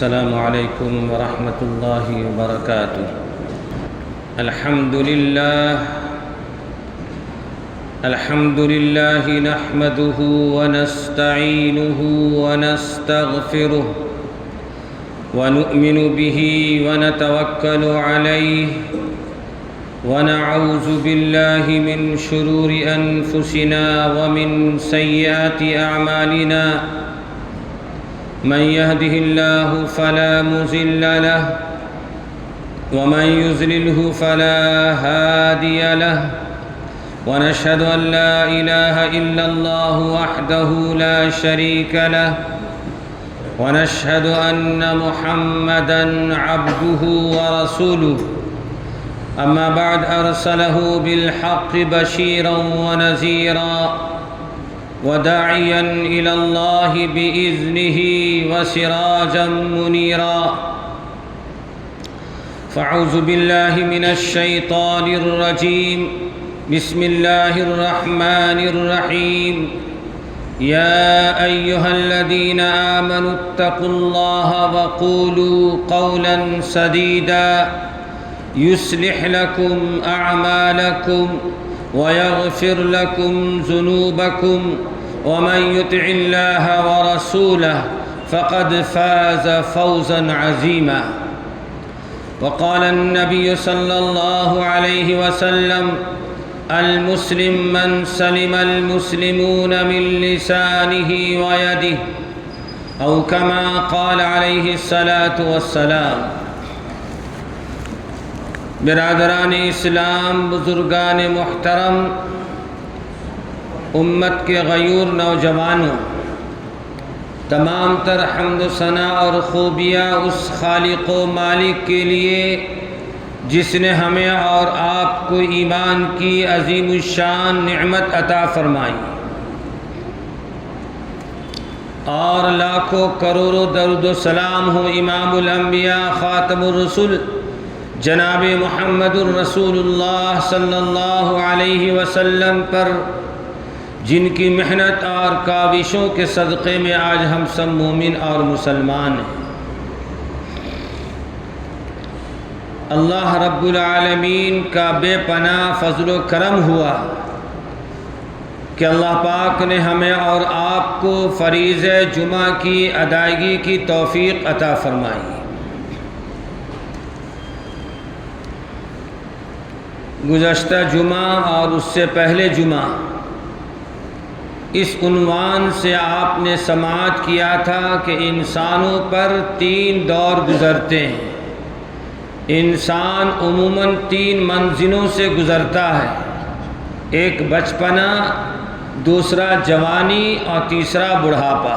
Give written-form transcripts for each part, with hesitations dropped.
السلام علیکم ورحمۃ اللہ وبرکاتہ۔ الحمد للہ نحمده ونستعینه ونستغفره ونؤمن به ونتوکل علیہ ونعوذ باللہ من شرور انفسنا ومن سیئات اعمالنا من يهده الله فلا مضل له ومن يضلله فلا هادي له ونشهد أن لا إله إلا الله وحده لا شريك له ونشهد أن محمدًا عبده ورسوله أما بعد أرسله بالحق بشيرا ونذيرا وداعيا إلى الله بإذنه وسراجا منيرا فأعوذ بالله من الشيطان الرجيم بسم الله الرحمن الرحيم يا أيها الذين آمنوا اتقوا الله وقولوا قولا سديدا يصلح لكم أعمالكم ويغفر لكم ذنوبكم ومن يطع الله ورسوله فقد فاز فوزا عظيما وقال النبي صلى الله عليه وسلم المسلم من سلم المسلمون من لسانه ويده أو كما قال عليه الصلاة والسلام۔ برادران اسلام، بزرگان محترم، امت کے غیور نوجوانوں، تمام تر حمد و ثنا اور خوبیاں اس خالق و مالک کے لیے جس نے ہمیں اور آپ کو ایمان کی عظیم الشان نعمت عطا فرمائی، اور لاکھوں کروڑوں درود و سلام ہو امام الانبیاء خاتم الرسل جناب محمد الرسول اللہ صلی اللہ علیہ وسلم پر، جن کی محنت اور کاوشوں کے صدقے میں آج ہم سب مومن اور مسلمان ہیں۔ اللہ رب العالمین کا بے پناہ فضل و کرم ہوا کہ اللہ پاک نے ہمیں اور آپ کو فریضہ جمعہ کی ادائیگی کی توفیق عطا فرمائی۔ گزشتہ جمعہ اور اس سے پہلے جمعہ اس عنوان سے آپ نے سماعت کیا تھا کہ انسانوں پر 3 دور گزرتے ہیں۔ انسان عموماً 3 منزلوں سے گزرتا ہے، ایک بچپنا، دوسرا جوانی اور تیسرا بڑھاپا۔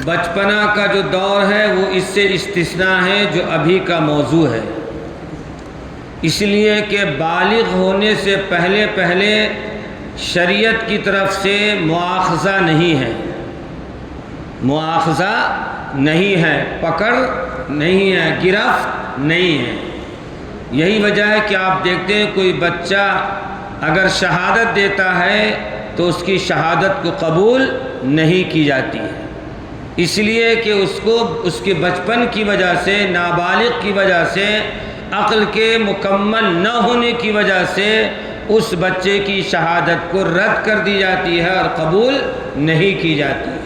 بچپنا کا جو دور ہے وہ اس سے استثناء ہے، جو ابھی کا موضوع ہے، اس لیے کہ بالغ ہونے سے پہلے شریعت کی طرف سے مواخذہ نہیں ہے، مواخذہ نہیں ہے، پکڑ نہیں ہے، گرفت نہیں ہے۔ یہی وجہ ہے کہ آپ دیکھتے ہیں کوئی بچہ اگر شہادت دیتا ہے تو اس کی شہادت کو قبول نہیں کی جاتی ہے، اس لیے کہ اس کے بچپن کی وجہ سے، نابالغ کی وجہ سے، عقل کے مکمل نہ ہونے کی وجہ سے اس بچے کی شہادت کو رد کر دی جاتی ہے اور قبول نہیں کی جاتی ہے۔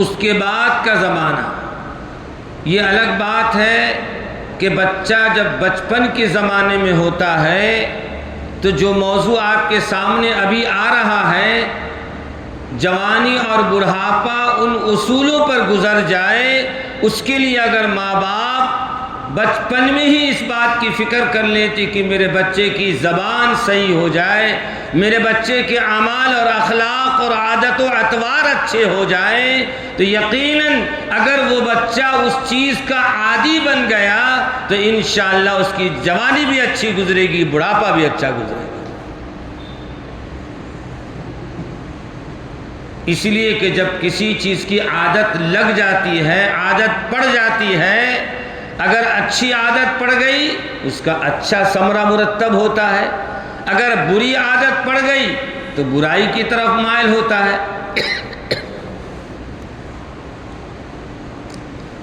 اس کے بعد کا زمانہ یہ الگ بات ہے کہ بچہ جب بچپن کے زمانے میں ہوتا ہے تو جو موضوع آپ کے سامنے ابھی آ رہا ہے، جوانی اور بڑھاپا ان اصولوں پر گزر جائے، اس کے لیے اگر ماں باپ بچپن میں ہی اس بات کی فکر کر لیتے کہ میرے بچے کی زبان صحیح ہو جائے، میرے بچے کے اعمال اور اخلاق اور عادت و اطوار اچھے ہو جائیں، تو یقیناً اگر وہ بچہ اس چیز کا عادی بن گیا تو انشاءاللہ اس کی جوانی بھی اچھی گزرے گی، بڑھاپا بھی اچھا گزرے گا۔ اس لیے کہ جب کسی چیز کی عادت لگ جاتی ہے، عادت پڑ جاتی ہے، اگر اچھی عادت پڑ گئی اس کا اچھا ثمرہ مرتب ہوتا ہے، اگر بری عادت پڑ گئی تو برائی کی طرف مائل ہوتا ہے۔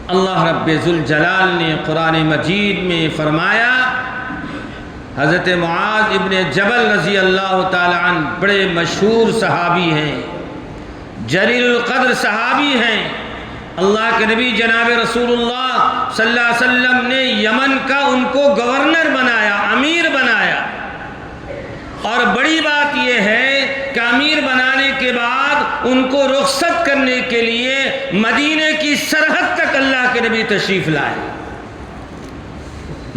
اللہ رب ذوالجلال نے قرآن مجید میں فرمایا، حضرت معاذ ابن جبل رضی اللہ تعالی عنہ بڑے مشہور صحابی ہیں، جلیل القدر صحابی ہیں۔ اللہ کے نبی جناب رسول اللہ صلی اللہ علیہ وسلم نے یمن کا ان کو گورنر بنایا، امیر بنایا، اور بڑی بات یہ ہے کہ امیر بنانے کے بعد ان کو رخصت کرنے کے لیے مدینے کی سرحد تک اللہ کے نبی تشریف لائے،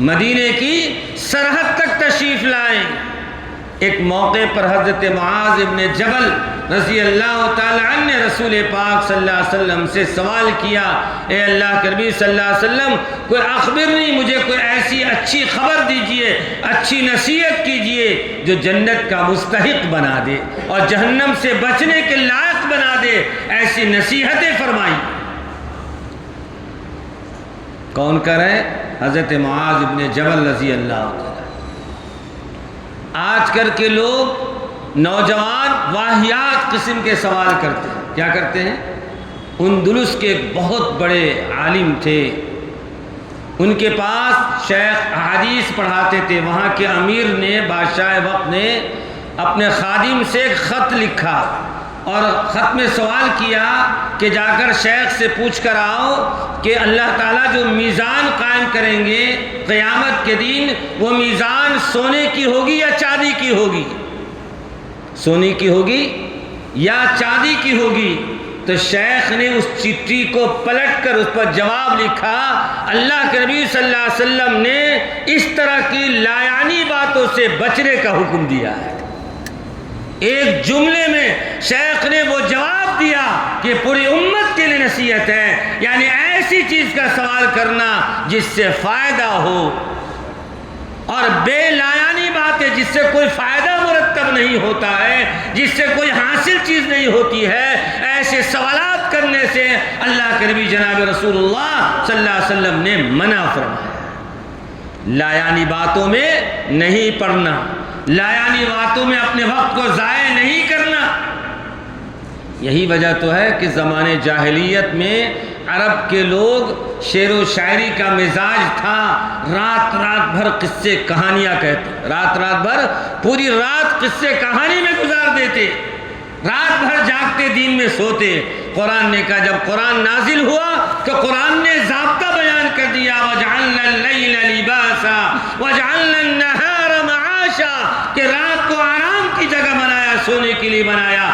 مدینے کی سرحد تک تشریف لائے۔ ایک موقع پر حضرت معاذ ابن جبل رضی اللہ تعالی عنہ نے رسول پاک صلی اللہ علیہ وسلم سے سوال کیا، اے اللہ کے نبی صلی اللہ علیہ وسلم، کوئی اخبرنی، مجھے کوئی ایسی اچھی خبر دیجئے، اچھی نصیحت کیجئے جو جنت کا مستحق بنا دے اور جہنم سے بچنے کے لائق بنا دے، ایسی نصیحتیں فرمائیں۔ کون کر رہے؟ حضرت معاذ ابن جبل رضی اللہ تعالی۔ آج کل کے لوگ نوجوان واہیات قسم کے سوال کرتے ہیں۔ کیا کرتے ہیں؟ اندلس کے بہت بڑے عالم تھے، ان کے پاس شیخ احادیث پڑھاتے تھے۔ وہاں کے امیر نے، بادشاہ وقت نے اپنے خادم سے ایک خط لکھا اور خط میں سوال کیا کہ جا کر شیخ سے پوچھ کر آؤ کہ اللہ تعالیٰ جو میزان قائم کریں گے قیامت کے دن، وہ میزان سونے کی ہوگی یا چاندی کی ہوگی؟ سونے کی ہوگی یا چاندی کی ہوگی؟ تو شیخ نے اس چٹھی کو پلٹ کر اس پر جواب لکھا، اللہ کے نبی صلی اللہ علیہ وسلم نے اس طرح کی لایعنی باتوں سے بچنے کا حکم دیا ہے۔ ایک جملے میں شیخ نے وہ جواب دیا کہ پوری امت کے لیے نصیحت ہے، یعنی ایسی چیز کا سوال کرنا جس سے فائدہ ہو، اور بے لایانی باتیں جس سے کوئی فائدہ مرتب نہیں ہوتا ہے، جس سے کوئی حاصل چیز نہیں ہوتی ہے، ایسے سوالات کرنے سے اللہ کے نبی جناب رسول اللہ صلی اللہ علیہ وسلم نے منع فرمایا۔ لایانی باتوں میں نہیں پڑنا، لایانی باتوں میں اپنے وقت کو ضائع نہیں کرنا۔ یہی وجہ تو ہے کہ زمانے جاہلیت میں عرب کے لوگ شعر و شاعری کا مزاج تھا، رات رات بھر قصے کہانیاں کہتے، رات رات بھر پوری رات قصے کہانی میں گزار دیتے، رات بھر جاگتے دین میں سوتے۔ قرآن نے کہا، جب قرآن نازل ہوا تو قرآن نے ضابطہ بیان کر دیا، وَجَعَلْنَا اللَّيْلَ لِبَاسًا وَجَعَلْنَا النَّهَارَ مَعَاشًا، کہ رات کو آرام کی جگہ بنایا، سونے کے لیے بنایا،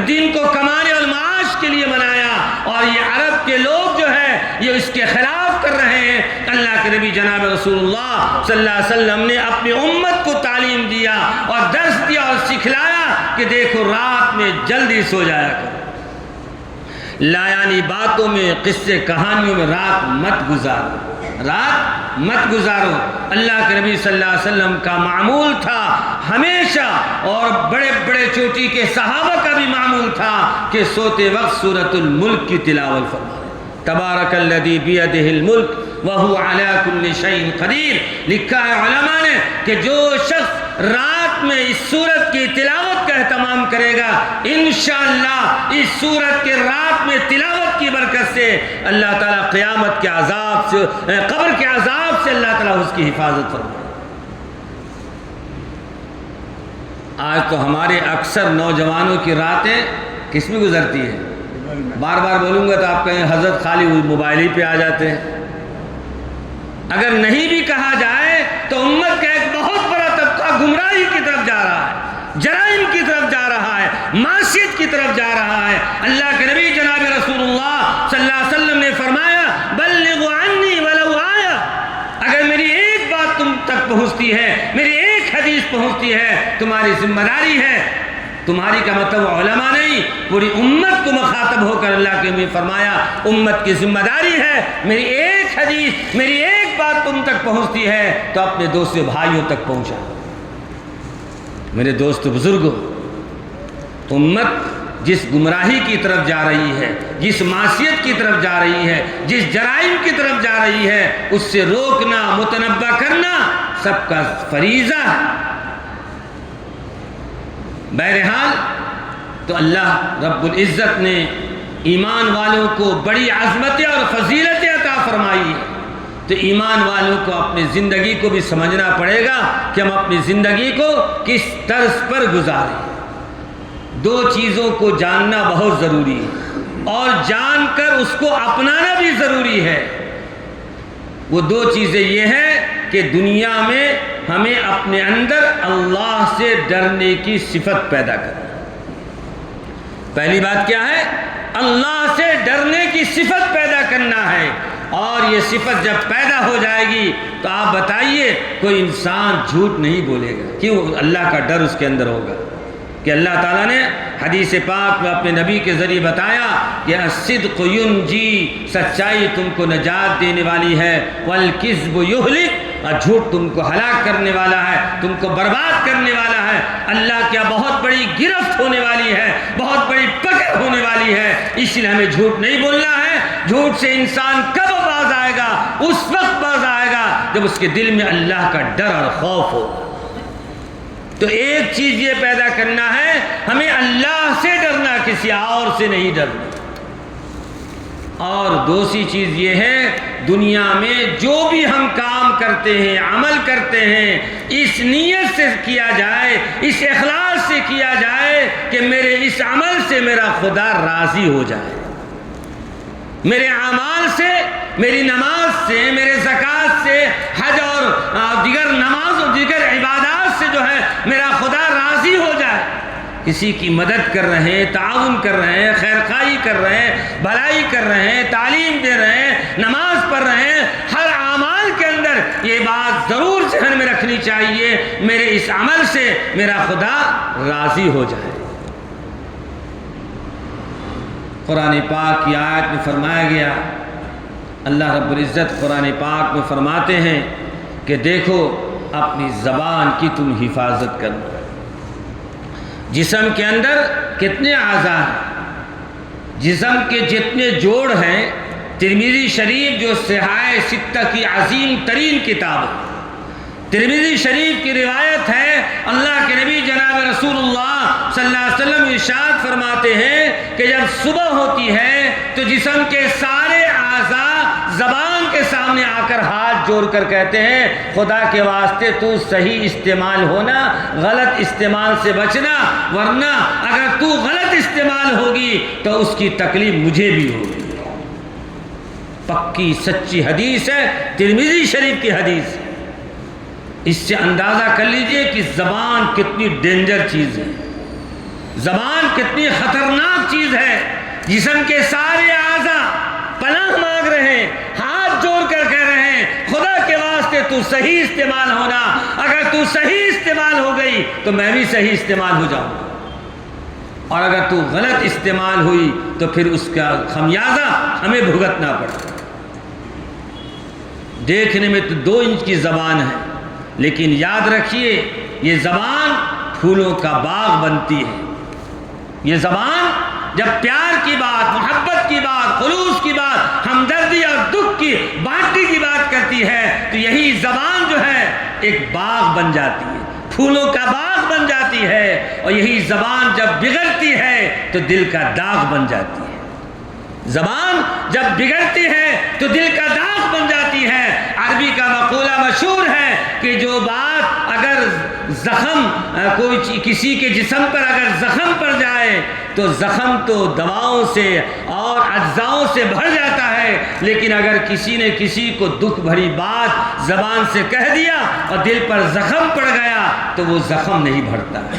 دن کو کمانے اور معاش کے لیے بنایا۔ اور یہ عرب کے لوگ جو ہے یہ اس کے خلاف کر رہے ہیں۔ اللہ کے نبی جناب رسول اللہ صلی اللہ علیہ وسلم نے اپنی امت کو تعلیم دیا اور درس دیا اور سکھلایا کہ دیکھو رات میں جلدی سو جایا کرو، لایانی باتوں میں، قصے کہانیوں میں رات مت گزارو، رات مت گزارو۔ اللہ کے نبی صلی اللہ علیہ وسلم کا معمول تھا ہمیشہ، اور بڑے بڑے چوٹی کے صحابہ کا بھی معمول تھا کہ سوتے وقت سورۃ الملک کی تلاوت فرمائے۔ تبارک الذی بیدہ الملک وہو علی کل شیء قدیر۔ لکھا ہے علماء نے کہ جو شخص رات میں اس سورت کی تلاوت کا اہتمام کرے گا، انشاءاللہ اس سورت کے رات میں تلاوت کی برکت سے اللہ تعالیٰ قیامت کے عذاب سے، قبر کے عذاب سے اللہ تعالیٰ اس کی حفاظت فرمائے۔ آج تو ہمارے اکثر نوجوانوں کی راتیں کس میں گزرتی ہیں؟ بار بار بولوں گا تو آپ کہیں حضرت خالی موبائل ہی پہ آ جاتے ہیں۔ اگر نہیں بھی کہا جائے تو امت کا ایک بہت بڑا طبقہ گمراہی کی طرف جا رہا ہے، جرائم کی طرف جا رہا ہے، معصیت کی طرف جا رہا ہے۔ اللہ کے نبی جناب رسول اللہ صلی اللہ علیہ وسلم نے فرمایا، بلغوا عنی ولو آیا، اگر میری ایک بات تم تک پہنچتی ہے، میری ایک حدیث پہنچتی ہے، تمہاری ذمہ داری ہے۔ تمہاری کا مطلب علماء نہیں، پوری امت کو مخاطب ہو کر اللہ کے نبی فرمایا، امت کی ذمہ داری ہے، میری ایک حدیث، میری ایک بات تم تک پہنچتی ہے تو اپنے دوسرے بھائیوں تک پہنچا۔ میرے دوست بزرگوں، امت جس گمراہی کی طرف جا رہی ہے، جس معصیت کی طرف جا رہی ہے، جس جرائم کی طرف جا رہی ہے، اس سے روکنا، متنبہ کرنا سب کا فریضہ ہے۔ بہرحال تو اللہ رب العزت نے ایمان والوں کو بڑی عظمتیں اور فضیلتیں عطا فرمائی ہے، تو ایمان والوں کو اپنی زندگی کو بھی سمجھنا پڑے گا کہ ہم اپنی زندگی کو کس طرز پر گزاریں۔ دو چیزوں کو جاننا بہت ضروری ہے اور جان کر اس کو اپنانا بھی ضروری ہے۔ وہ دو چیزیں یہ ہیں کہ دنیا میں ہمیں اپنے اندر اللہ سے ڈرنے کی صفت پیدا کرنا۔ پہلی بات کیا ہے؟ اللہ سے ڈرنے کی صفت پیدا کرنا ہے، اور یہ صفت جب پیدا ہو جائے گی تو آپ بتائیے کوئی انسان جھوٹ نہیں بولے گا، کیوں؟ اللہ کا ڈر اس کے اندر ہوگا کہ اللہ تعالیٰ نے حدیث پاک میں اپنے نبی کے ذریعے بتایا کہ الصدق ینجی، سچائی تم کو نجات دینے والی ہے، والکذب یہلک، اور جھوٹ تم کو ہلاک کرنے والا ہے، تم کو برباد کرنے والا ہے، اللہ کیا بہت بڑی گرفت ہونے والی ہے، بہت بڑی پکڑ ہونے والی ہے۔ اس لیے ہمیں جھوٹ نہیں بولنا ہے۔ جھوٹ سے انسان کب باز آئے گا؟ اس وقت باز آئے گا جب اس کے دل میں اللہ کا ڈر اور خوف ہو۔ تو ایک چیز یہ پیدا کرنا ہے، ہمیں اللہ سے ڈرنا، کسی اور سے نہیں ڈرنا۔ اور دوسری چیز یہ ہے، دنیا میں جو بھی ہم کام کرتے ہیں، عمل کرتے ہیں، اس نیت سے کیا جائے، اس اخلاص سے کیا جائے کہ میرے اس عمل سے میرا خدا راضی ہو جائے، میرے اعمال سے، میری نماز سے، میرے زکوٰۃ سے، حج اور دیگر نماز اور دیگر عبادات سے جو ہے میرا خدا راضی ہو جائے۔ کسی کی مدد کر رہے ہیں، تعاون کر رہے ہیں، خیر خواہی کر رہے ہیں، بھلائی کر رہے ہیں، تعلیم دے رہے ہیں، نماز پڑھ رہے ہیں، ہر اعمال کے اندر یہ بات ضرور ذہن میں رکھنی چاہیے، میرے اس عمل سے میرا خدا راضی ہو جائے۔ قرآن پاک کی آیت میں فرمایا گیا، اللہ رب العزت قرآن پاک میں فرماتے ہیں کہ دیکھو اپنی زبان کی تم حفاظت کرنا۔ جسم کے اندر کتنے اعضاء ہیں؟ جسم کے جتنے جوڑ ہیں، ترمذی شریف جو صحاح ستہ کی عظیم ترین کتاب ہے، ترمذی شریف کی روایت ہے، اللہ کے نبی جناب رسول اللہ صلی اللہ علیہ وسلم ارشاد فرماتے ہیں کہ جب صبح ہوتی ہے تو جسم کے سارے اعضاء زبان کے سامنے آ کر ہاتھ جوڑ کر کہتے ہیں خدا کے واسطے تو صحیح استعمال ہونا، غلط استعمال سے بچنا، ورنہ اگر تو غلط استعمال ہوگی تو اس کی تکلیف مجھے بھی ہوگی۔ پکی سچی حدیث ہے، ترمذی شریف کی حدیث ہے۔ اس سے اندازہ کر لیجئے کہ زبان کتنی ڈینجر چیز ہے، زبان کتنی خطرناک چیز ہے۔ جسم کے سارے اعضاء پناہ مانگ رہے ہیں، ہاتھ جوڑ کر کہہ رہے ہیں خدا کے واسطے تو صحیح استعمال ہونا، اگر تو صحیح استعمال ہو گئی تو میں بھی صحیح استعمال ہو جاؤں، اور اگر تو غلط استعمال ہوئی تو پھر اس کا خمیازہ ہمیں بھگتنا پڑے۔ دیکھنے میں تو 2 انچ کی زبان ہے، لیکن یاد رکھیے یہ زبان پھولوں کا باغ بنتی ہے۔ یہ زبان جب پیار کی بات، محبت کی بات، خلوص کی بات، ہمدردی اور دکھ کی بانٹنے کی بات کرتی ہے تو یہی زبان جو ہے ایک باغ بن جاتی ہے، پھولوں کا باغ بن جاتی ہے، اور یہی زبان جب بگڑتی ہے تو دل کا داغ بن جاتی ہے۔ زبان جب بگڑتی ہے تو دل کا داغ بن جاتی ہے۔ عربی کا مقولہ مشہور ہے کہ جو بات اگر زخم کوئی کسی کے جسم پر اگر زخم پڑ جائے تو زخم تو دواؤں سے اور اجزاؤں سے بھر جاتا ہے، لیکن اگر کسی نے کسی کو دکھ بھری بات زبان سے کہہ دیا اور دل پر زخم پڑ گیا تو وہ زخم نہیں بھرتا ہے،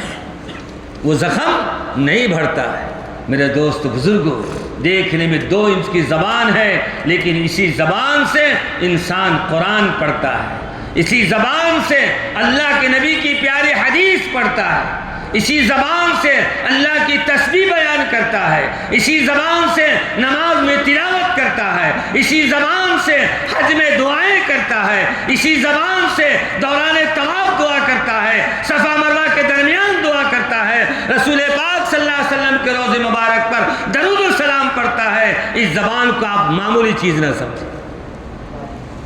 وہ زخم نہیں بھرتا ہے۔ میرے دوست بزرگوں، دیکھنے میں 2 انچ کی زبان ہے، لیکن اسی زبان سے انسان قرآن پڑھتا ہے، اسی زبان سے اللہ کے نبی کی پیاری حدیث پڑھتا ہے، اسی زبان سے اللہ کی تسبیح بیان کرتا ہے، اسی زبان سے نماز میں تلاوت کرتا ہے، اسی زبان سے حج میں دعائیں کرتا ہے، اسی زبان سے دوران طواف دعا کرتا ہے، صفا مروہ کے درمیان دعا کرتا ہے، رسول پاک صلی اللہ علیہ وسلم کے روضے مبارک پر درود و سلام پڑھتا ہے۔ اس زبان کو آپ معمولی چیز نہ سمجھیں،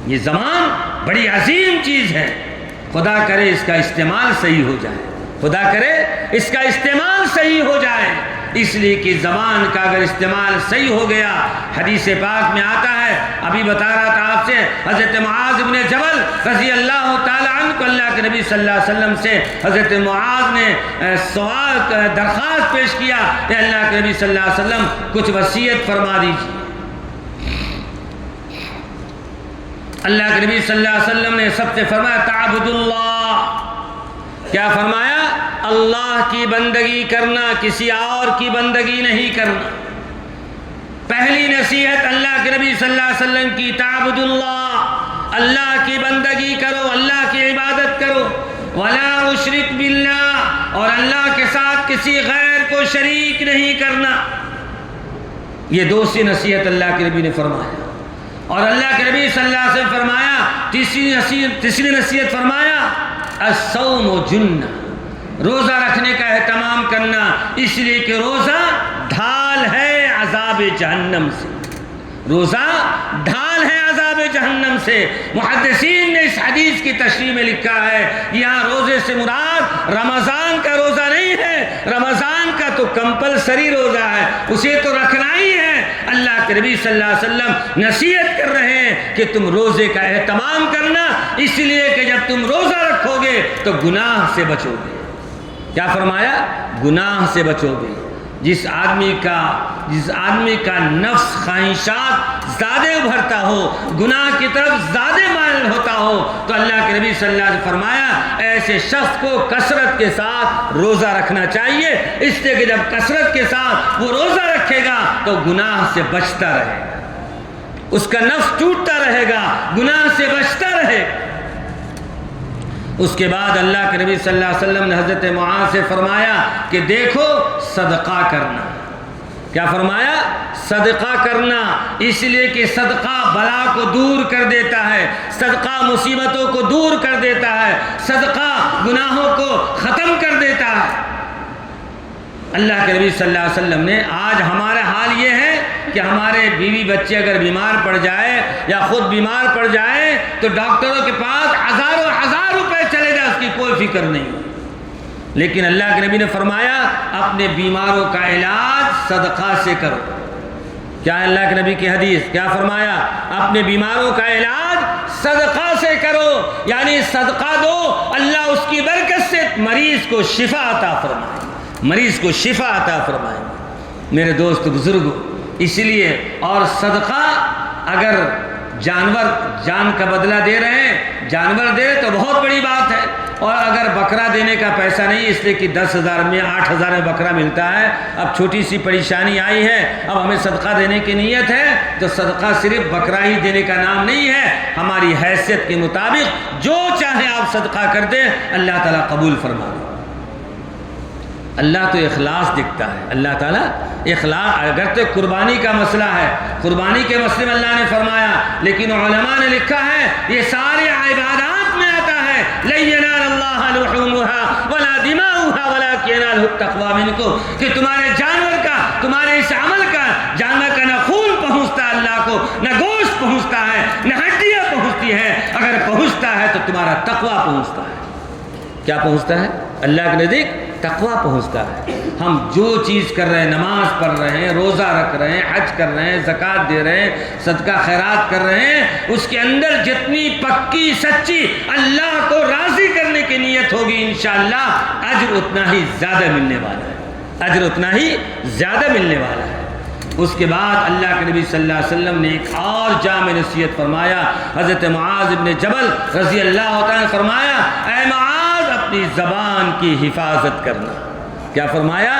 یہ زبان بڑی عظیم چیز ہے، خدا کرے اس کا استعمال صحیح ہو جائے۔ خدا کرے اس کا استعمال صحیح ہو جائے، اس لیے کہ زبان کا اگر استعمال صحیح ہو گیا، حدیث پاک میں آتا ہے، ابھی بتا رہا تھا آپ سے، حضرت معاذ بن جبل رضی اللہ تعالی عنہ کو اللہ کے نبی صلی اللہ علیہ وسلم سے حضرت معاذ نے سوال درخواست پیش کیا کہ اللہ کے نبی صلی اللہ علیہ وسلم کچھ وصیت فرما دیجیے۔ اللہ کے نبی صلی اللہ علیہ وسلم نے سب سے فرمایا تعبد اللہ، کیا فرمایا؟ اللہ کی بندگی کرنا، کسی اور کی بندگی نہیں کرنا۔ پہلی نصیحت اللہ کے نبی صلی اللہ علیہ وسلم کی تعبد اللہ، اللہ کی بندگی کرو، اللہ کی عبادت کرو، ولا اشرک باللہ، اور اللہ کے ساتھ کسی غیر کو شریک نہیں کرنا۔ یہ دوسری نصیحت اللہ کے نبی نے فرمایا، اور اللہ کے نبی صلی اللہ علیہ وسلم فرمایا تیسری نصیحت فرمایا الصوم جنہ، روزہ رکھنے کا اہتمام کرنا، اس لیے کہ روزہ ڈھال ہے عذاب جہنم سے، روزہ ڈھال ہے عذاب جہنم سے۔ محدثین نے اس حدیث کی تشریح میں لکھا ہے یہاں روزے سے مراد رمضان کا روزہ نہیں ہے، رمضان کا تو کمپلسری روزہ ہے، اسے تو رکھنا ہی ہے۔ اللہ کے نبی صلی اللہ علیہ وسلم نصیحت کر رہے ہیں کہ تم روزے کا اہتمام کرنا، اس لیے کہ جب تم روزہ رکھو گے تو گناہ سے بچو گے۔ کیا فرمایا؟ گناہ سے بچو گے۔ جس آدمی کا نفس خواہشات زیادہ ابھرتا ہو، گناہ کی طرف زیادہ مائل ہوتا ہو، تو اللہ کے نبی صلی اللہ علیہ وسلم فرمایا ایسے شخص کو کثرت کے ساتھ روزہ رکھنا چاہیے، اس لیے کہ جب کثرت کے ساتھ وہ روزہ رکھے گا تو گناہ سے بچتا رہے گا، اس کا نفس ٹوٹتا رہے گا، گناہ سے بچتا رہے گا۔ اس کے بعد اللہ کے نبی صلی اللہ علیہ وسلم نے حضرت معاذ سے فرمایا کہ دیکھو صدقہ کرنا۔ کیا فرمایا؟ صدقہ کرنا، اس لیے کہ صدقہ بلا کو دور کر دیتا ہے، صدقہ مصیبتوں کو دور کر دیتا ہے، صدقہ گناہوں کو ختم کر دیتا ہے۔ اللہ کے نبی صلی اللہ علیہ وسلم نے، آج ہمارا حال یہ ہے کہ ہمارے بیوی بچے اگر بیمار پڑ جائے یا خود بیمار پڑ جائے تو ڈاکٹروں کے پاس ہزار روپے چلے جائے، اس کی کوئی فکر نہیں۔ لیکن اللہ کے نبی نے فرمایا اپنے بیماروں کا علاج صدقہ سے کرو۔ کیا اللہ کے نبی کی حدیث؟ کیا فرمایا؟ اپنے بیماروں کا علاج صدقہ سے کرو، یعنی صدقہ دو، اللہ اس کی برکت سے مریض کو شفا عطا فرمائے، مریض کو شفا عطا فرمائے۔ میرے دوست بزرگوں، اس لیے اور صدقہ اگر جانور جان کا بدلہ دے رہے ہیں، جانور دے تو بہت بڑی بات ہے، اور اگر بکرا دینے کا پیسہ نہیں، اس لیے کہ 10,000 میں 8,000 میں بکرا ملتا ہے، اب چھوٹی سی پریشانی آئی ہے، اب ہمیں صدقہ دینے کی نیت ہے، تو صدقہ صرف بکرا ہی دینے کا نام نہیں ہے، ہماری حیثیت کے مطابق جو چاہے آپ صدقہ کر دیں، اللہ تعالیٰ قبول فرما لے۔ اللہ تو اخلاص دکھتا ہے، اللہ تعالیٰ اخلاص، اگر تو قربانی کا مسئلہ ہے، قربانی کے مسئلے میں اللہ نے فرمایا، لیکن علماء نے لکھا ہے یہ سارے عبادات میں آتا ہے، لَن يَنَالَ اللَّهَ لُحُومُهَا وَلَا دِمَاؤُهَا وَلَكِنْ يَنَالُهُ التَّقْوَىٰ مِنكُمْ، کہ تمہارے جانور کا، تمہارے اس عمل کا، جانور کا نہ خون پہنچتا ہے اللہ کو، نہ گوشت پہنچتا ہے، نہ ہڈیاں پہنچتی ہے، اگر پہنچتا ہے تو تمہارا تقویٰ پہنچتا ہے۔ کیا پہنچتا ہے؟ اللہ کے نزدیک تقویٰ پہنچتا ہے۔ ہم جو چیز کر رہے ہیں، نماز پڑھ رہے ہیں، روزہ رکھ رہے ہیں، حج کر رہے ہیں، زکوٰۃ دے رہے ہیں، صدقہ خیرات کر رہے ہیں، اس کے اندر جتنی پکی سچی اللہ کو راضی کرنے کی نیت ہوگی، انشاءاللہ اجر اتنا ہی زیادہ ملنے والا ہے، اجر اتنا ہی زیادہ ملنے والا ہے۔ اس کے بعد اللہ کے نبی صلی اللہ علیہ وسلم نے ایک اور جامع نصیحت فرمایا، حضرت معاذ بن جبل رضی اللہ تعالیٰ نے فرمایا اے معاذ اپنی زبان کی حفاظت کرنا۔ کیا فرمایا؟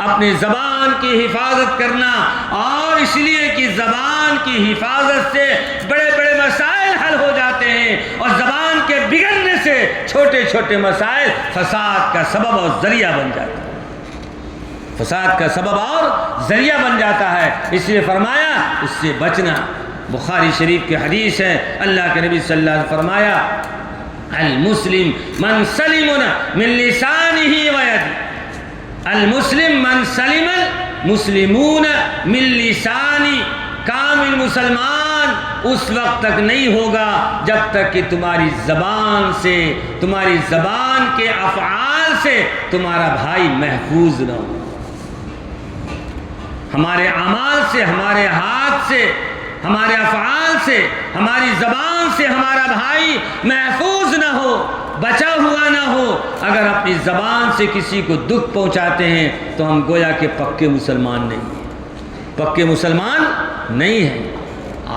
اپنی زبان کی حفاظت کرنا، اور اس لیے کہ زبان کی حفاظت سے بڑے بڑے مسائل حل ہو جاتے ہیں، اور زبان کے بگڑنے سے چھوٹے چھوٹے مسائل فساد کا سبب اور ذریعہ بن جاتے ہیں، فساد کا سبب اور ذریعہ بن جاتا ہے، اس لیے فرمایا اس سے بچنا۔ بخاری شریف کی حدیث ہے، اللہ کے نبی صلی اللہ علیہ وسلم فرمایا المسلم من سلم من لسانه ويده، المسلم من سلم المسلمون من لسانی، کامل مسلمان اس وقت تک نہیں ہوگا جب تک کہ تمہاری زبان سے، تمہاری زبان کے افعال سے تمہارا بھائی محفوظ نہ ہو۔ ہمارے اعمال سے، ہمارے ہاتھ سے، ہمارے افعال سے، ہماری زبان سے ہمارا بھائی محفوظ نہ ہو، بچا ہوا نہ ہو۔ اگر اپنی زبان سے کسی کو دکھ پہنچاتے ہیں تو ہم گویا کہ پکے مسلمان نہیں ہیں، پکے مسلمان نہیں ہیں۔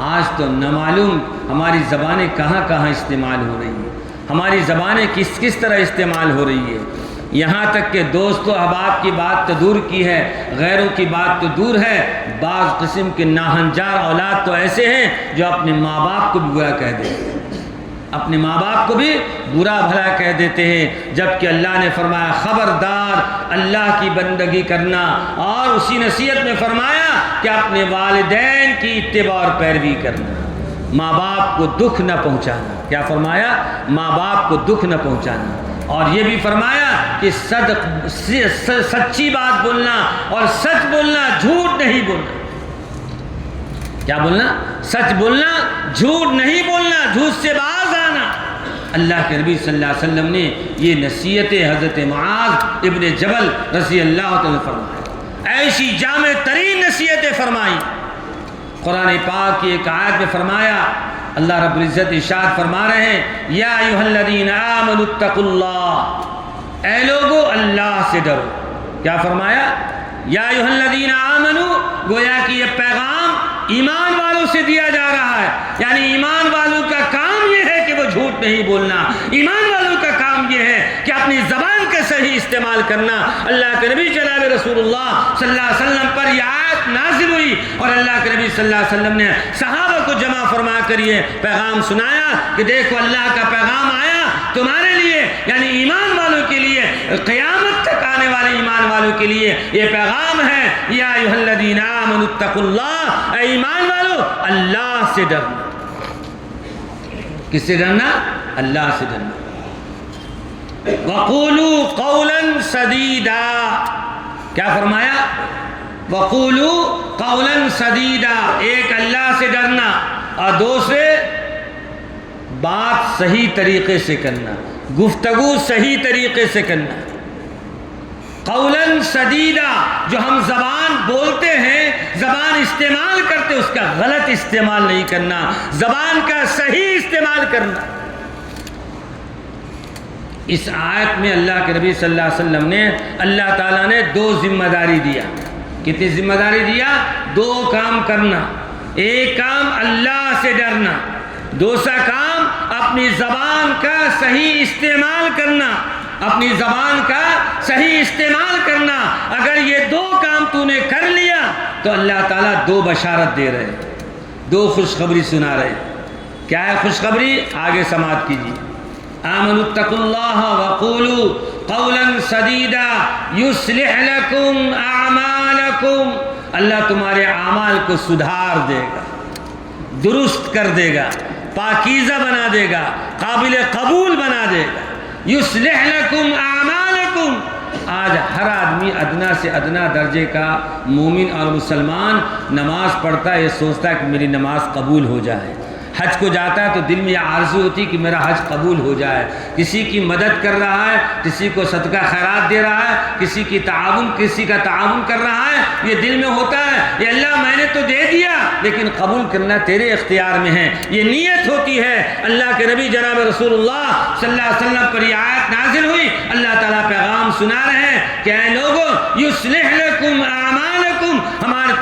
آج تو نہ معلوم ہماری زبانیں کہاں کہاں استعمال ہو رہی ہیں، ہماری زبانیں کس کس طرح استعمال ہو رہی ہے۔ یہاں تک کہ دوست و احباب کی بات تو دور کی ہے، غیروں کی بات تو دور ہے، بعض قسم کے ناہنجار اولاد تو ایسے ہیں جو اپنے ماں باپ کو بھی برا کہہ دیتے ہیں، اپنے ماں باپ کو بھی برا بھلا کہہ دیتے ہیں، جبکہ اللہ نے فرمایا خبردار اللہ کی بندگی کرنا، اور اسی نصیحت میں فرمایا کہ اپنے والدین کی اتباع اور پیروی کرنا، ماں باپ کو دکھ نہ پہنچانا۔ کیا فرمایا؟ ماں باپ کو دکھ نہ پہنچانا۔ اور یہ بھی فرمایا کہ سچی بات بولنا اور سچ بولنا، جھوٹ نہیں بولنا۔ کیا بولنا؟ سچ بولنا، جھوٹ نہیں بولنا، جھوٹ سے باز آنا۔ اللہ کے نبی صلی اللہ علیہ وسلم نے یہ نصیحت حضرت معاذ ابن جبل رضی اللہ تعالیٰ فرمائی، ایسی جامع ترین نصیحتیں فرمائی۔ قرآن پاک کی ایک آیت میں فرمایا، اللہ رب العزت ارشاد فرما رہے ہیں، یا ایھا الذین آمنوا اتقوا اللہ، اے لوگو اللہ سے ڈرو۔ کیا فرمایا؟ یا ایھا الذین آمنوا، گویا کہ یہ پیغام ایمان والوں سے دیا جا رہا ہے، یعنی ایمان والوں کا کام یہ ہے کہ وہ جھوٹ نہیں بولنا، ایمان والوں کا کام یہ ہے کہ اپنی زبان کا صحیح استعمال کرنا۔ اللہ کے نبی جناب رسول اللہ صلی اللہ علیہ وسلم پر یہ آیت نازل ہوئی اور اللہ کے نبی صلی اللہ علیہ وسلم نے صحابہ کو جمع فرما کر یہ پیغام سنایا کہ دیکھو اللہ کا پیغام آیا تمہارے لیے، یعنی ایمان والوں کے لیے، قیامت تک آنے والے ایمان والوں کے لیے یہ پیغام ہے، یا ایھا الذین آمنوا اتقوا اللہ، اے ایمان والو اللہ سے ڈرنا۔ کس سے ڈرنا؟ اللہ سے ڈرنا۔ وَقُولُوا قَوْلًا سَدِيدًا، کیا فرمایا؟ وَقُولُوا قَوْلًا سَدِيدًا، ایک اللہ سے ڈرنا اور دوسرے بات صحیح طریقے سے کرنا، گفتگو صحیح طریقے سے کرنا۔ قولاً سدیدا، جو ہم زبان بولتے ہیں، زبان استعمال کرتے، اس کا غلط استعمال نہیں کرنا، زبان کا صحیح استعمال کرنا۔ اس آیت میں اللہ کے نبی صلی اللہ علیہ وسلم نے، اللہ تعالیٰ نے دو ذمہ داری دیا۔ کتنی ذمہ داری دیا؟ دو کام کرنا، ایک کام اللہ سے ڈرنا، دوسرا کام اپنی زبان کا صحیح استعمال کرنا، اپنی زبان کا صحیح استعمال کرنا۔ اگر یہ دو کام تو نے کر لیا تو اللہ تعالیٰ دو بشارت دے رہے، دو خوشخبری سنا رہے۔ کیا ہے خوشخبری؟ آگے سماعت کیجیے۔ آمنوا اتقوا اللہ وقولوا قولا سدیدا یصلح لکم اعمالکم، اللہ تمہارے اعمال کو سدھار دے گا، درست کر دے گا، پاکیزہ بنا دے گا، قابل قبول بنا دے گا۔ یصلح لکم اعمالکم، آج ہر آدمی ادنا سے ادنا درجے کا مومن اور مسلمان نماز پڑھتا ہے، یہ سوچتا ہے کہ میری نماز قبول ہو جائے۔ حج کو جاتا ہے تو دل میں یہ آرزو ہوتی کہ میرا حج قبول ہو جائے۔ کسی کی مدد کر رہا ہے، کسی کو صدقہ خیرات دے رہا ہے، کسی کا تعاون کر رہا ہے، یہ دل میں ہوتا ہے یہ اللہ میں نے تو دے دیا لیکن قبول کرنا تیرے اختیار میں ہے، یہ نیت ہوتی ہے۔ اللہ کے نبی جناب رسول اللہ صلی اللہ علیہ وسلم پر یہ آیت نازل ہوئی، اللہ تعالیٰ پیغام سنا رہے ہیں کہ اے لوگوں یصلح لکم اعمالکم،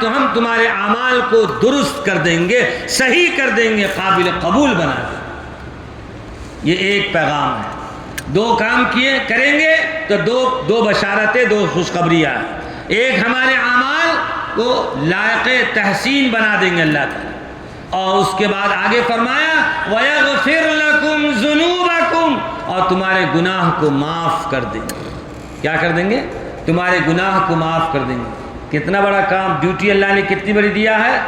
ہم تمہارے اعمال کو درست کر دیں گے، صحیح کر دیں گے، قابل قبول بنا دیں گے۔ یہ ایک پیغام ہے۔ دو کام کریں گے تو دو بشارتیں، دو خوشخبریاں، ایک ہمارے اعمال کو لائق تحسین بنا دیں گے اللہ تعالیٰ، اور اس کے بعد آگے فرمایا وَيَغْفِرْ لَكُمْ ذُنُوبَكُمْ، اور تمہارے گناہ کو معاف کر دیں گے۔ کیا کر دیں گے؟ تمہارے گناہ کو معاف کر دیں گے۔ کتنا بڑا کام، ڈیوٹی اللہ نے کتنی بڑی دیا ہے،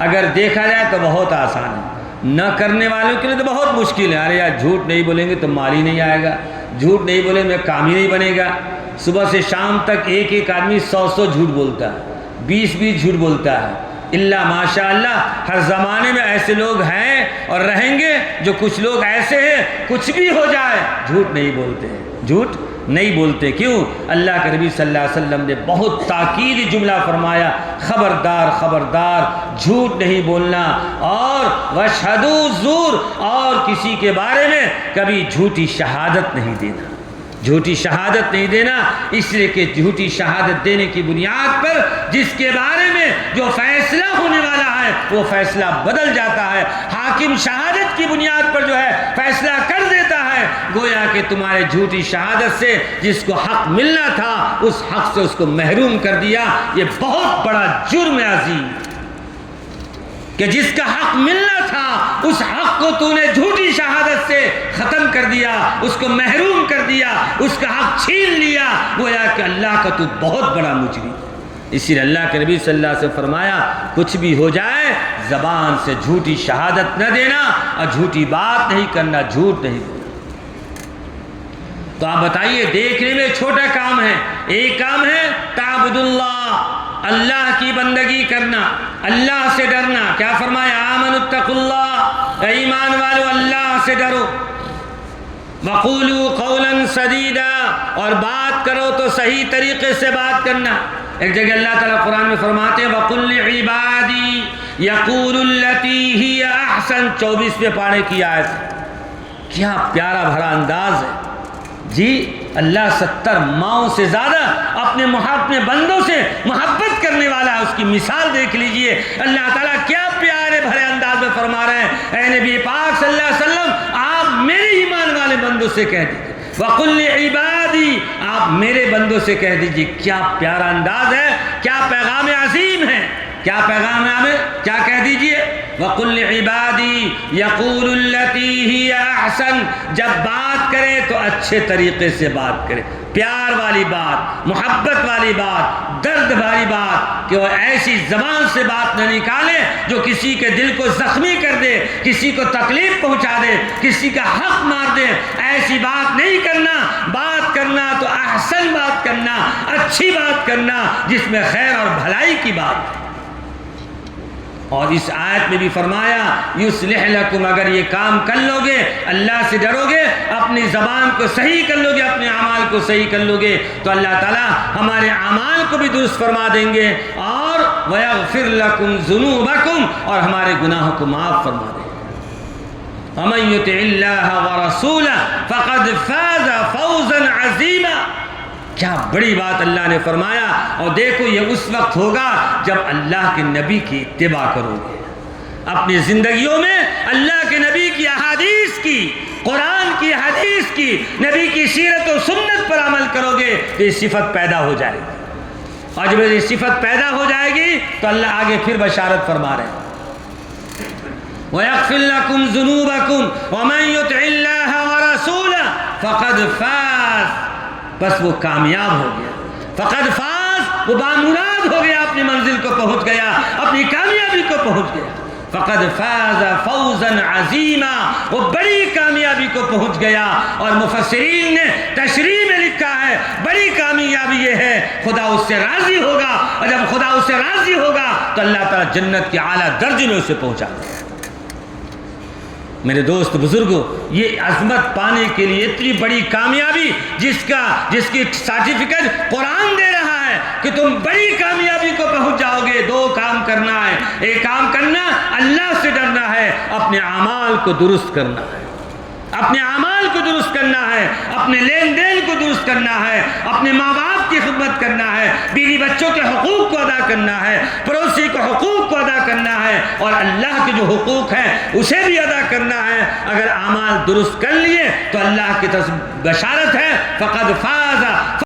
اگر دیکھا جائے تو بہت آسان ہے، نہ کرنے والوں کے لیے تو بہت مشکل ہے۔ ارے یار جھوٹ نہیں بولیں گے تو مال ہی نہیں آئے گا، جھوٹ نہیں بولیں گے کام ہی نہیں بنے گا۔ صبح سے شام تک ایک آدمی 100 جھوٹ بولتا ہے، 20 جھوٹ بولتا ہے، اللہ ماشاء اللہ ہر زمانے میں ایسے لوگ ہیں اور رہیں گے جو کچھ لوگ ایسے ہیں کچھ بھی ہو جائے جھوٹ نہیں بولتے ہیں، جھوٹ نہیں بولتے. کیوں؟ اللہ کے نبی صلی اللہ علیہ وسلم نے بہت تاکیدی جملہ فرمایا، خبردار خبردار جھوٹ نہیں بولنا، اور واشہدوا الزور، اور کسی کے بارے میں کبھی جھوٹی شہادت نہیں دینا، جھوٹی شہادت نہیں دینا. اس لیے کہ جھوٹی شہادت دینے کی بنیاد پر جس کے بارے میں جو فیصلہ ہونے والا ہے وہ فیصلہ بدل جاتا ہے. حاکم شہادت کی بنیاد پر جو ہے فیصلہ کر دیتا ہے، گویا کہ تمہارے جھوٹی شہادت سے جس کو حق ملنا تھا اس حق سے اس کو محروم کر دیا. یہ بہت بڑا جرم عظیم کہ جس کا حق ملنا تھا اس حق کو تو نے جھوٹی شہادت سے ختم کر دیا، اس کو محروم کر دیا، اس کا حق چھین لیا. گویا کہ اللہ کا تو بہت بڑا مجرم. اسی لیے اللہ کے نبی صلی اللہ علیہ وسلم فرمایا کچھ بھی ہو جائے زبان سے جھوٹی شہادت نہ دینا اور جھوٹی بات نہیں کرنا، جھوٹ نہیں بولنا. تو آپ بتائیے، دیکھنے میں چھوٹا کام ہے، ایک کام ہے تعبد اللہ، اللہ کی بندگی کرنا، اللہ سے ڈرنا. کیا فرمایا؟ آمنوا اتقوا اللہ، اے ایمان والو اللہ سے ڈرو. وقولوا قولا سدیدا، اور بات کرو تو صحیح طریقے سے بات کرنا. ایک جگہ اللہ تعالیٰ قرآن میں فرماتے ہیں وَقُلْ لِعِبَادِي يَقُولُ الَّتِي هِيَ أَحْسَنُ، 24ویں پارے کی آیت. کیا پیارا بھرا انداز ہے جی. اللہ 70 ماؤں سے زیادہ اپنے بندوں سے محبت کرنے والا ہے. اس کی مثال دیکھ لیجئے. اللہ تعالیٰ کیا پیارے بھرے انداز میں فرما رہے ہیں، اے نبی پاک صلی اللہ علیہ وسلم آپ میرے ایمان والے بندوں سے کہہ دیجئے وَقُلْ لِعِبَادِي، آپ میرے بندوں سے کہہ دیجئے. کیا پیارا انداز ہے، کیا پیغام عظیم ہے، کیا پیغام ہے ہمیں. کیا کہہ دیجئے؟ وَقُلْ لِعِبَادِي يَقُولُ الَّتِي هِيَ أَحْسَنُ، جب بات کرے تو اچھے طریقے سے بات کرے، پیار والی بات، محبت والی بات، درد والی بات، کہ وہ ایسی زبان سے بات نہ نکالے جو کسی کے دل کو زخمی کر دے، کسی کو تکلیف پہنچا دے، کسی کا حق مار دے. ایسی بات نہیں کرنا. بات کرنا تو احسن بات کرنا، اچھی بات کرنا جس میں خیر اور بھلائی کی بات. اور اس آیت میں بھی فرمایا یصلح لکم، اگر یہ کام کر لو گے، اللہ سے ڈرو گے، اپنی زبان کو صحیح کر لو گے، اپنے اعمال کو صحیح کر لو گے، تو اللہ تعالیٰ ہمارے اعمال کو بھی درست فرما دیں گے، اور ویغفر لکم ذنوبکم، اور ہمارے گناہوں کو معاف فرما دیں گے. ومن یطع اللہ ورسولہ فقد فاز فوزا عظیما. کیا بڑی بات اللہ نے فرمایا. اور دیکھو یہ اس وقت ہوگا جب اللہ کے نبی کی اتباع کرو گے، اپنی زندگیوں میں اللہ کے نبی کی احادیث کی، قرآن کی حدیث کی، نبی کی سیرت و سنت پر عمل کرو گے تو یہ صفت پیدا ہو جائے گی. اور جب یہ صفت پیدا ہو جائے گی تو اللہ آگے پھر بشارت فرما رہے ہیں وَيَغْفِرْ لَكُمْ ذُنُوبَكُمْ وَمَنْ يُطِعِ اللَّهَ وَرَسُولَهُ فَقَدْ فَازَ. بس وہ کامیاب ہو گیا. فقد فاز، وہ بامراد ہو گیا، اپنی منزل کو پہنچ گیا، اپنی کامیابی کو پہنچ گیا. فقد فاز فوزا عظیما، وہ بڑی کامیابی کو پہنچ گیا. اور مفسرین نے تشریح میں لکھا ہے بڑی کامیابی یہ ہے خدا اس سے راضی ہوگا، اور جب خدا اس سے راضی ہوگا تو اللہ تعالیٰ جنت کے اعلیٰ درجے میں اسے پہنچا دے. میرے دوست بزرگوں، یہ عظمت پانے کے لیے اتنی بڑی کامیابی جس کی سرٹیفکیٹ قرآن دے رہا ہے کہ تم بڑی کامیابی کو پہنچ جاؤ گے. 2 کام کرنا ہے. ایک کام کرنا اللہ سے ڈرنا ہے، اپنے اعمال کو درست کرنا ہے، اپنے اعمال کو درست کرنا ہے، اپنے لین دین کو درست کرنا ہے، اپنے ماں باپ کی خدمت کرنا ہے، بیوی بچوں کے حقوق کو ادا کرنا ہے، پڑوسی کے حقوق کو ادا کرنا ہے، اور اللہ کے جو حقوق ہیں اسے بھی ادا کرنا ہے. اگر اعمال درست کر لیے تو اللہ کی طرف بشارت ہے فقد فاز